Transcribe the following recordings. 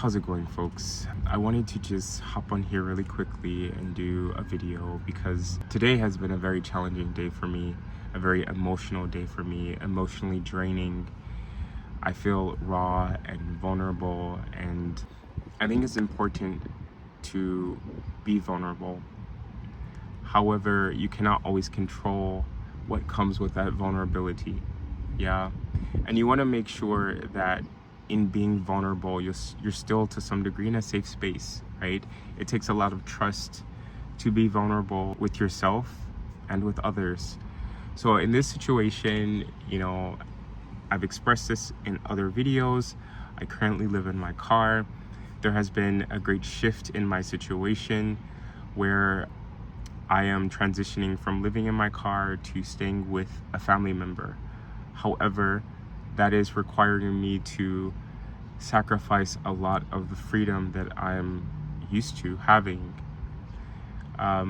How's it going, folks? I wanted to just hop on here really quickly and do a video because today has been a very challenging day for me, a very emotional day for me, emotionally draining. I feel raw and vulnerable, and I think it's important to be vulnerable. However, you cannot always control what comes with that vulnerability. Yeah. And you want to make sure that in being vulnerable, you're still to some degree in a safe space, right? It takes a lot of trust to be vulnerable with yourself and with others. So in this situation, I've expressed this in other videos. I currently live in my car. There has been a great shift in my situation where I am transitioning from living in my car to staying with a family member. However, that is requiring me to sacrifice a lot of the freedom that I'm used to having.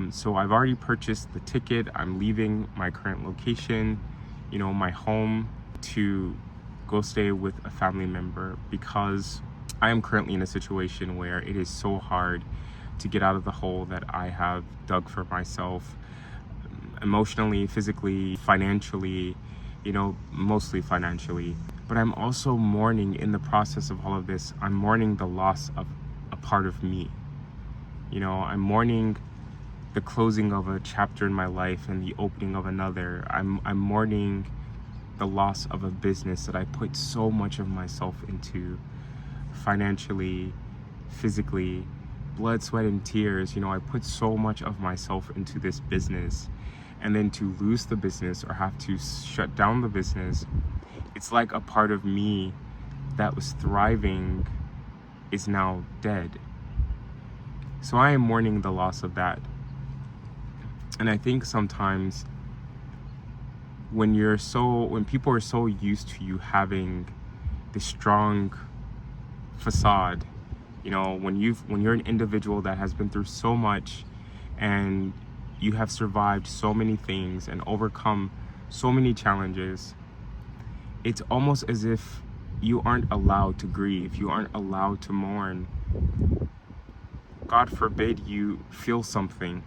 So I've already purchased the ticket. I'm leaving my current location, my home, to go stay with a family member because I am currently in a situation where it is so hard to get out of the hole that I have dug for myself, emotionally, physically, financially, mostly financially. But I'm also mourning in the process of all of this. I'm mourning the loss of a part of me. I'm mourning the closing of a chapter in my life and the opening of another. I'm mourning the loss of a business that I put so much of myself into, financially, physically, blood, sweat, and tears. I put so much of myself into this business, and then to lose the business or have to shut down the business, it's like a part of me that was thriving is now dead. So I am mourning the loss of that. And I think sometimes when people are so used to you having this strong facade, when you're an individual that has been through so much and you have survived so many things and overcome so many challenges, it's almost as if you aren't allowed to grieve, you aren't allowed to mourn. God forbid you feel something.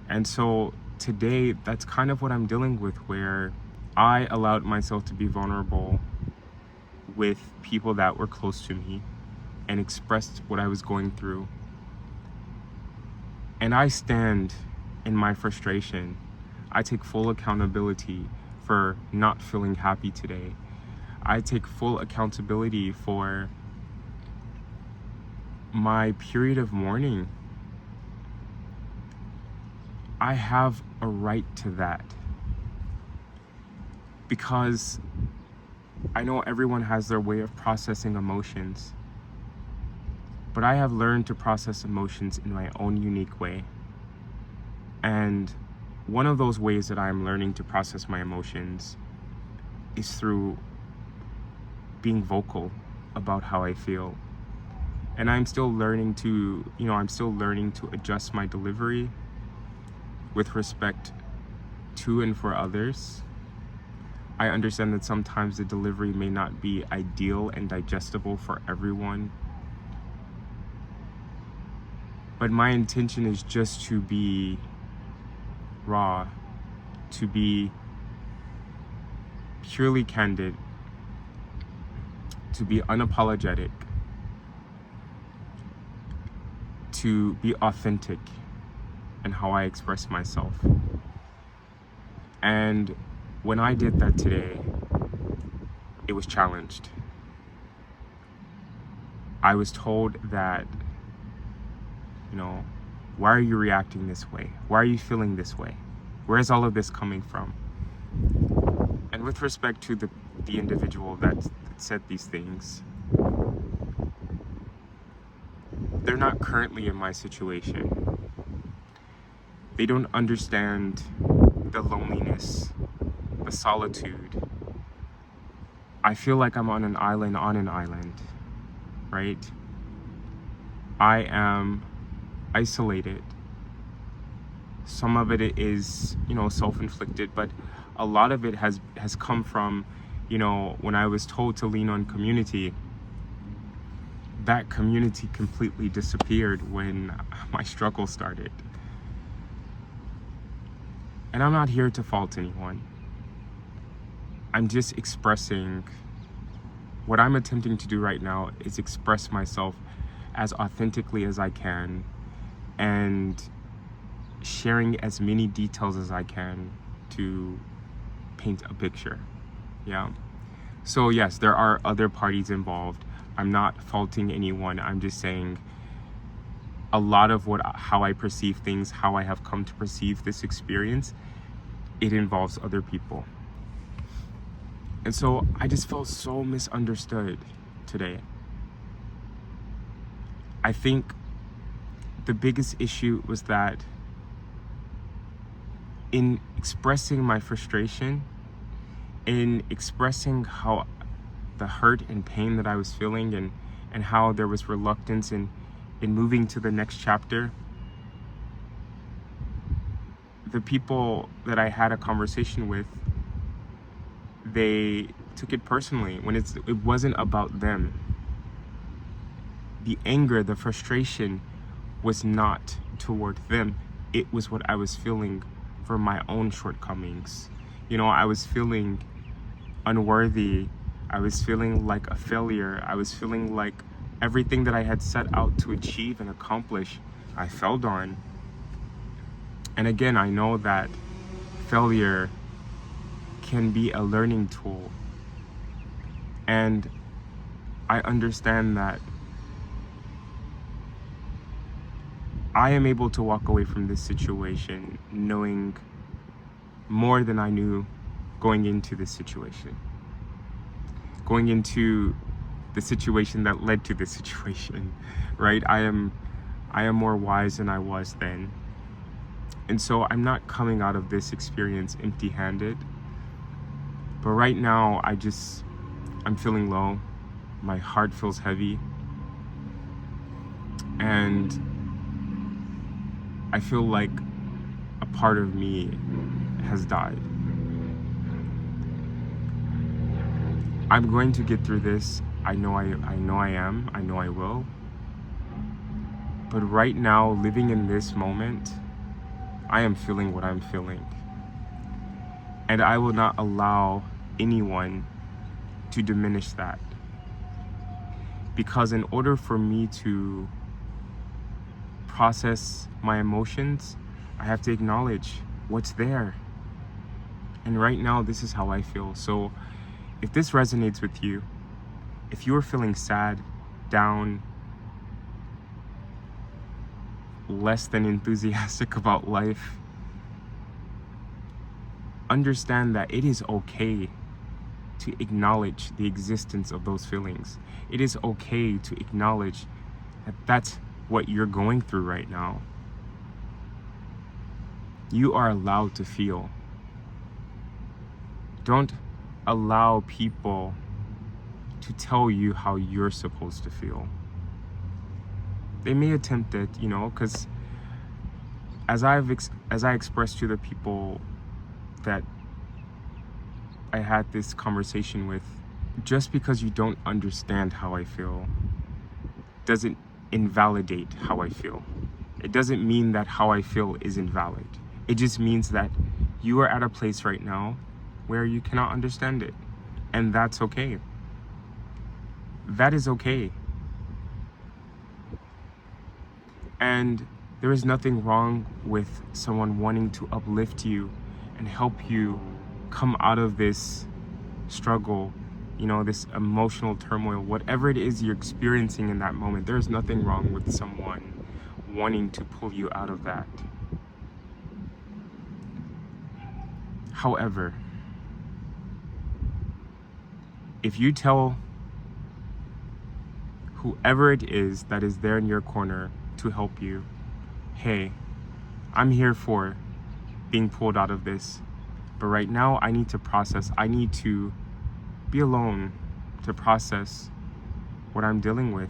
And so today, that's kind of what I'm dealing with, where I allowed myself to be vulnerable with people that were close to me and expressed what I was going through. And I stand in my frustration. I take full accountability for not feeling happy today. I take full accountability for my period of mourning. I have a right to that because I know everyone has their way of processing emotions, but I have learned to process emotions in my own unique way. And one of those ways that I'm learning to process my emotions is through being vocal about how I feel. And I'm still learning to adjust my delivery with respect to and for others. I understand that sometimes the delivery may not be ideal and digestible for everyone. But my intention is just to be raw, to be purely candid, to be unapologetic, to be authentic in how I express myself. And when I did that today, it was challenged. I was told that, why are you reacting this way? Why are you feeling this way? Where is all of this coming from? And with respect to the individual that said these things, they're not currently in my situation. They don't understand the loneliness, the solitude. I feel like I'm on an island, right? I am isolated. Some of it is, self-inflicted, but a lot of it has come from, when I was told to lean on community. that community completely disappeared when my struggle started. And I'm not here to fault anyone. I'm just expressing what I'm attempting to do right now is express myself as authentically as I can and sharing as many details as I can to paint a picture. Yeah. So yes, there are other parties involved. I'm not faulting anyone. I'm just saying a lot of how I perceive things, how I have come to perceive this experience, it involves other people. And so I just felt so misunderstood today. I think the biggest issue was that in expressing my frustration, in expressing how the hurt and pain that I was feeling and how there was reluctance in moving to the next chapter, the people that I had a conversation with, they took it personally when it wasn't about them. The anger, the frustration was not toward them. It was what I was feeling for my own shortcomings. You know, I was feeling unworthy. I was feeling like a failure. I was feeling like everything that I had set out to achieve and accomplish, I failed on. And again, I know that failure can be a learning tool. And I understand that I am able to walk away from this situation knowing more than I knew going into this situation. Going into the situation that led to this situation, right? I am more wise than I was then. And so I'm not coming out of this experience empty-handed. But right now, I'm feeling low. My heart feels heavy. And I feel like a part of me has died. I'm going to get through this. I know I am. I know I will. But right now, living in this moment, I am feeling what I'm feeling. And I will not allow anyone to diminish that. Because in order for me to process my emotions, I have to acknowledge what's there. And right now, this is how I feel. So if this resonates with you, if you are feeling sad, down, less than enthusiastic about life, understand that it is okay to acknowledge the existence of those feelings. It is okay to acknowledge that that's what you're going through right now. You are allowed to feel. Don't allow people to tell you how you're supposed to feel. They may attempt it, because as I expressed to the people that I had this conversation with, just because you don't understand how I feel doesn't invalidate how I feel. It doesn't mean that how I feel is invalid. It just means that you are at a place right now where you cannot understand it. And that's okay. That is okay. And there is nothing wrong with someone wanting to uplift you and help you come out of this struggle, this emotional turmoil, whatever it is you're experiencing in that moment. There's nothing wrong with someone wanting to pull you out of that. However, if you tell whoever it is that is there in your corner to help you, hey, I'm here for being pulled out of this, but right now I need to process. I need to be alone to process what I'm dealing with.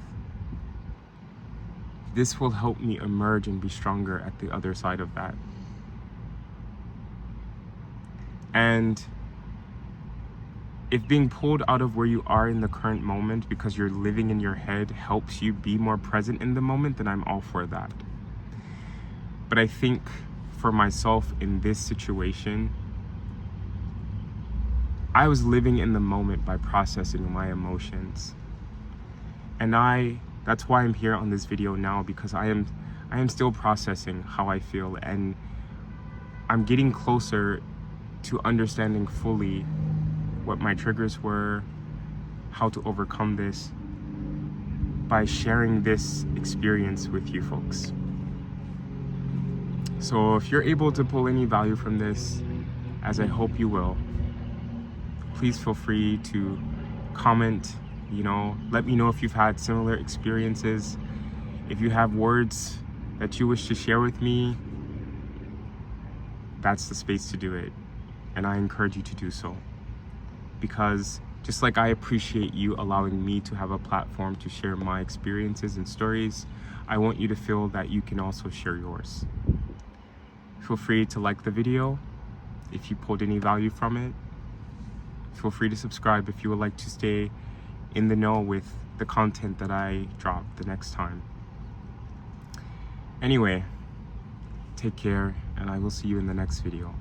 This will help me emerge and be stronger at the other side of that. And if being pulled out of where you are in the current moment because you're living in your head helps you be more present in the moment, then I'm all for that. But I think for myself in this situation, I was living in the moment by processing my emotions. And that's why I'm here on this video now, because I am still processing how I feel, and I'm getting closer to understanding fully what my triggers were, how to overcome this by sharing this experience with you folks. So if you're able to pull any value from this, as I hope you will, please feel free to comment, let me know if you've had similar experiences. If you have words that you wish to share with me, that's the space to do it. And I encourage you to do so. Because just like I appreciate you allowing me to have a platform to share my experiences and stories, I want you to feel that you can also share yours. Feel free to like the video if you pulled any value from it. Feel free to subscribe if you would like to stay in the know with the content that I drop the next time. Anyway, take care, and I will see you in the next video.